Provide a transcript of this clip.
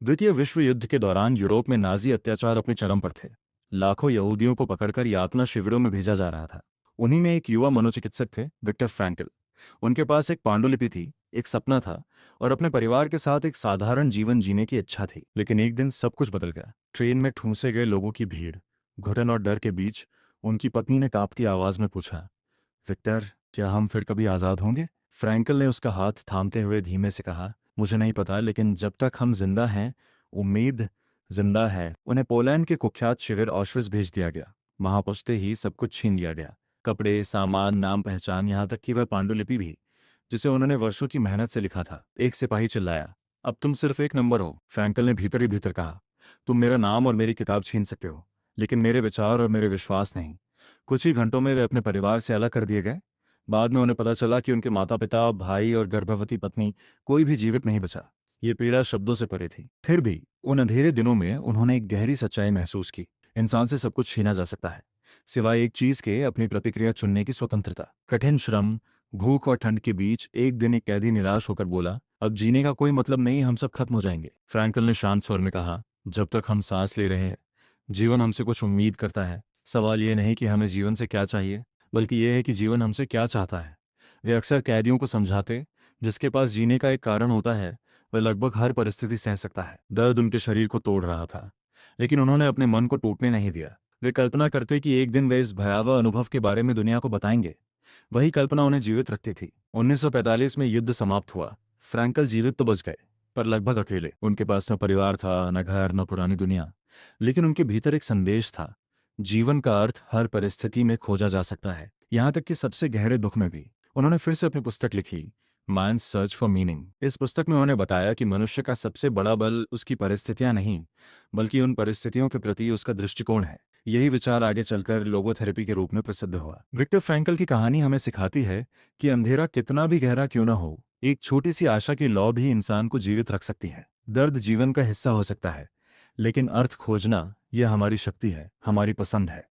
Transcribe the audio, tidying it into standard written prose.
द्वितीय विश्व युद्ध के दौरान यूरोप में नाजी अत्याचार अपने चरम पर थे। लाखों यहूदियों को पकड़कर यातना शिविरों में भेजा जा रहा था। उन्हीं में एक युवा मनोचिकित्सक थे, विक्टर फ्रैंकल। उनके पास एक पांडुलिपि थी, एक सपना था और अपने परिवार के साथ एक साधारण जीवन जीने की इच्छा थी। लेकिन एक दिन सब कुछ बदल गया। ट्रेन में ठूंसे गए लोगों की भीड़, घुटन और डर के बीच उनकी पत्नी ने कांपती आवाज में पूछा, विक्टर, क्या हम फिर कभी आज़ाद होंगे? फ्रैंकल ने उसका हाथ थामते हुए धीमे से कहा, मुझे नहीं पता, लेकिन जब तक हम जिंदा हैं, उम्मीद जिंदा है। उन्हें पोलैंड के कुख्यात शिविर ऑशविट्ज़ भेज दिया गया। वहां पहुंचते ही सब कुछ छीन लिया गया। कपड़े, सामान, नाम पहचान, यहाँ तक कि वह पांडुलिपि भी, जिसे उन्होंने वर्षों की मेहनत से लिखा था। एक सिपाही चिल्लाया, अब तुम सिर्फ एक नंबर हो। फ्रैंकल ने भीतर ही भीतर कहा, तुम मेरा नाम और मेरी किताब छीन सकते हो, लेकिन मेरे विचार और मेरे विश्वास नहीं। कुछ ही घंटों में वे अपने परिवार से अलग कर दिए गए। बाद में उन्हें पता चला कि उनके माता पिता, भाई और गर्भवती पत्नी, कोई भी जीवित नहीं बचा। ये पीड़ा शब्दों से परे थी। फिर भी उन अंधेरे दिनों में उन्होंने एक गहरी सच्चाई महसूस की। इंसान से सब कुछ छीना जा सकता है, सिवाय एक चीज के, अपनी प्रतिक्रिया चुनने की स्वतंत्रता। कठिन श्रम, भूख और ठंड के बीच एक दिन एक कैदी निराश होकर बोला, अब जीने का कोई मतलब नहीं, हम सब खत्म हो जाएंगे। फ्रैंकल ने शांत स्वर में कहा, जब तक हम सांस ले रहे हैं, जीवन हमसे कुछ उम्मीद करता है। सवाल यह नहीं कि हमें जीवन से क्या चाहिए, बल्कि यह है कि जीवन हमसे क्या चाहता है। वे अक्सर कैदियों को समझाते, जिसके पास जीने का एक कारण होता है, वह लगभग हर परिस्थिति सह सकता है। दर्द उनके शरीर को तोड़ रहा था, लेकिन उन्होंने अपने मन को टूटने नहीं दिया। वे कल्पना करते कि एक दिन वे इस भयावह अनुभव के बारे में दुनिया को बताएंगे। वही कल्पना उन्हें जीवित रखती थी। 1945 में युद्ध समाप्त हुआ। फ्रैंकल जीवित तो बच गए, पर लगभग अकेले। उनके पास न परिवार था, न घर, न पुरानी दुनिया। लेकिन उनके भीतर एक संदेश था, जीवन का अर्थ हर परिस्थिति में खोजा जा सकता है, यहाँ तक कि सबसे गहरे दुख में भी। उन्होंने फिर से अपनी पुस्तक लिखी, मैन सर्च फॉर मीनिंग। इस पुस्तक में उन्होंने बताया कि मनुष्य का सबसे बड़ा बल उसकी परिस्थितियां नहीं, बल्कि उन परिस्थितियों के प्रति उसका दृष्टिकोण है। यही विचार आगे चलकर लोगोथेरेपी के रूप में प्रसिद्ध हुआ। विक्टर फ्रैंकल की कहानी हमें सिखाती है कि अंधेरा कितना भी गहरा क्यों न हो, एक छोटी सी आशा की लौ भी इंसान को जीवित रख सकती है। दर्द जीवन का हिस्सा हो सकता है, लेकिन अर्थ खोजना यह हमारी शक्ति है, हमारी पसंद है।